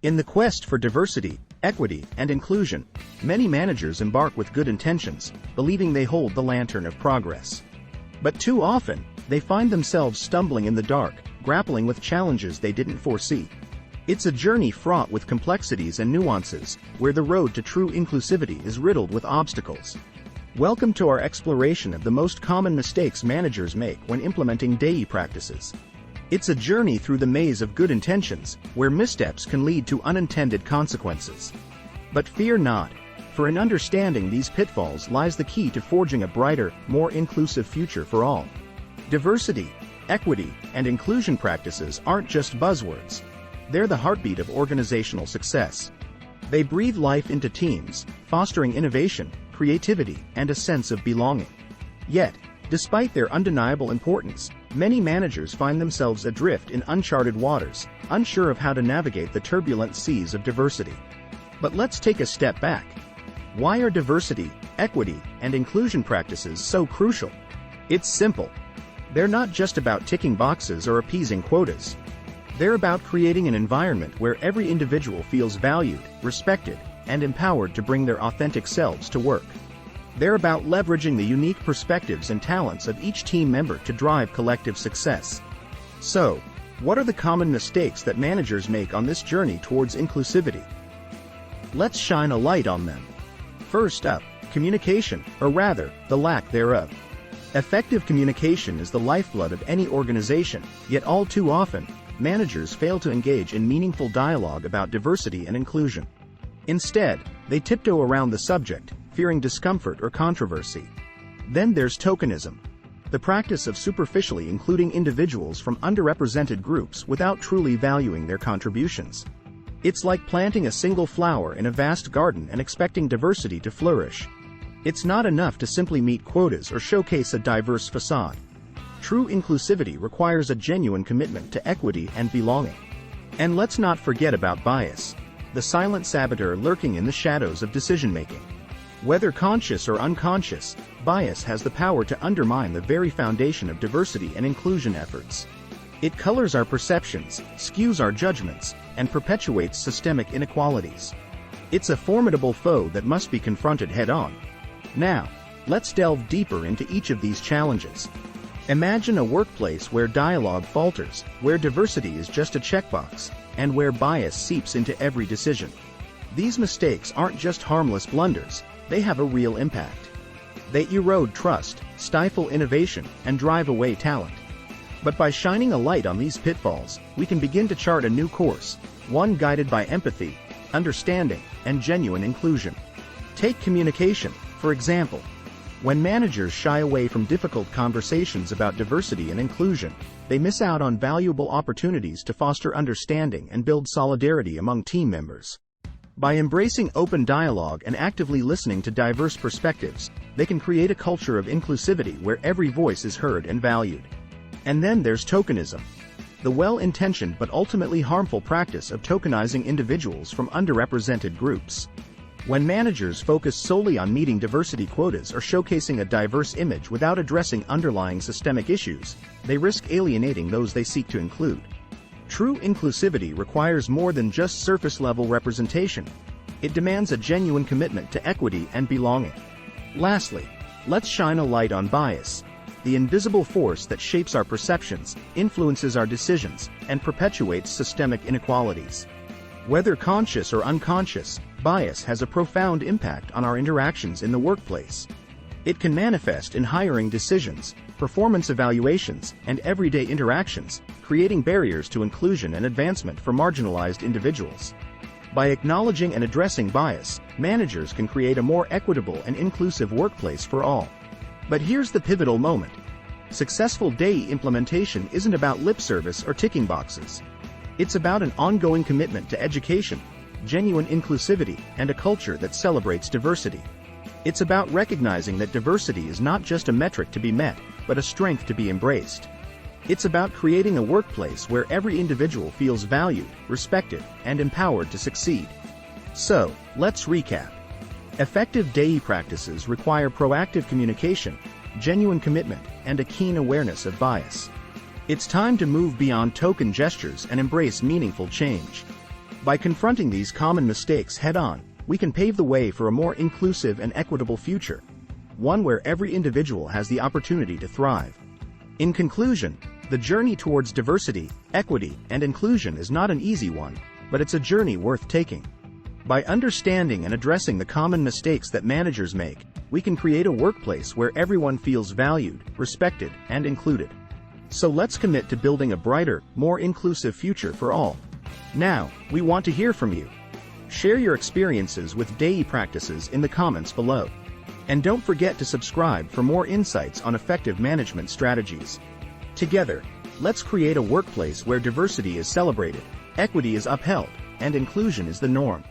In the quest for diversity, equity, and inclusion, many managers embark with good intentions, believing they hold the lantern of progress. But too often, they find themselves stumbling in the dark, grappling with challenges they didn't foresee. It's a journey fraught with complexities and nuances, where the road to true inclusivity is riddled with obstacles. Welcome to our exploration of the most common mistakes managers make when implementing DEI practices. It's a journey through the maze of good intentions, where missteps can lead to unintended consequences. But fear not, for in understanding these pitfalls lies the key to forging a brighter, more inclusive future for all. Diversity, equity, and inclusion practices aren't just buzzwords. They're the heartbeat of organizational success. They breathe life into teams, fostering innovation, creativity, and a sense of belonging. Yet, despite their undeniable importance, many managers find themselves adrift in uncharted waters, unsure of how to navigate the turbulent seas of diversity. But let's take a step back. Why are diversity, equity, and inclusion practices so crucial? It's simple. They're not just about ticking boxes or appeasing quotas. They're about creating an environment where every individual feels valued, respected, and empowered to bring their authentic selves to work. They're about leveraging the unique perspectives and talents of each team member to drive collective success. So, what are the common mistakes that managers make on this journey towards inclusivity? Let's shine a light on them. First up, communication, or rather, the lack thereof. Effective communication is the lifeblood of any organization, yet all too often, managers fail to engage in meaningful dialogue about diversity and inclusion. Instead, they tiptoe around the subject, fearing discomfort or controversy. Then there's tokenism, the practice of superficially including individuals from underrepresented groups without truly valuing their contributions. It's like planting a single flower in a vast garden and expecting diversity to flourish. It's not enough to simply meet quotas or showcase a diverse facade. True inclusivity requires a genuine commitment to equity and belonging. And let's not forget about bias, the silent saboteur lurking in the shadows of decision-making. Whether conscious or unconscious, bias has the power to undermine the very foundation of diversity and inclusion efforts. It colors our perceptions, skews our judgments, and perpetuates systemic inequalities. It's a formidable foe that must be confronted head-on. Now, let's delve deeper into each of these challenges. Imagine a workplace where dialogue falters, where diversity is just a checkbox, and where bias seeps into every decision. These mistakes aren't just harmless blunders, they have a real impact. They erode trust, stifle innovation, and drive away talent. But by shining a light on these pitfalls, we can begin to chart a new course, one guided by empathy, understanding, and genuine inclusion. Take communication, for example. When managers shy away from difficult conversations about diversity and inclusion, they miss out on valuable opportunities to foster understanding and build solidarity among team members. By embracing open dialogue and actively listening to diverse perspectives, they can create a culture of inclusivity where every voice is heard and valued. And then there's tokenism, the well-intentioned but ultimately harmful practice of tokenizing individuals from underrepresented groups. When managers focus solely on meeting diversity quotas or showcasing a diverse image without addressing underlying systemic issues, they risk alienating those they seek to include. True inclusivity requires more than just surface-level representation. It demands a genuine commitment to equity and belonging. Lastly, let's shine a light on bias, the invisible force that shapes our perceptions, influences our decisions, and perpetuates systemic inequalities. Whether conscious or unconscious, bias has a profound impact on our interactions in the workplace. It can manifest in hiring decisions, performance evaluations, and everyday interactions, creating barriers to inclusion and advancement for marginalized individuals. By acknowledging and addressing bias, managers can create a more equitable and inclusive workplace for all. But here's the pivotal moment. Successful DEI implementation isn't about lip service or ticking boxes. It's about an ongoing commitment to education, genuine inclusivity, and a culture that celebrates diversity. It's about recognizing that diversity is not just a metric to be met, but a strength to be embraced. It's about creating a workplace where every individual feels valued, respected, and empowered to succeed. So, let's recap. Effective DEI practices require proactive communication, genuine commitment, and a keen awareness of bias. It's time to move beyond token gestures and embrace meaningful change. By confronting these common mistakes head-on, we can pave the way for a more inclusive and equitable future, one where every individual has the opportunity to thrive. In conclusion, the journey towards diversity, equity, and inclusion is not an easy one, but it's a journey worth taking. By understanding and addressing the common mistakes that managers make, we can create a workplace where everyone feels valued, respected, and included. So let's commit to building a brighter, more inclusive future for all. Now, we want to hear from you. Share your experiences with DEI practices in the comments below. And don't forget to subscribe for more insights on effective management strategies. Together, let's create a workplace where diversity is celebrated, equity is upheld, and inclusion is the norm.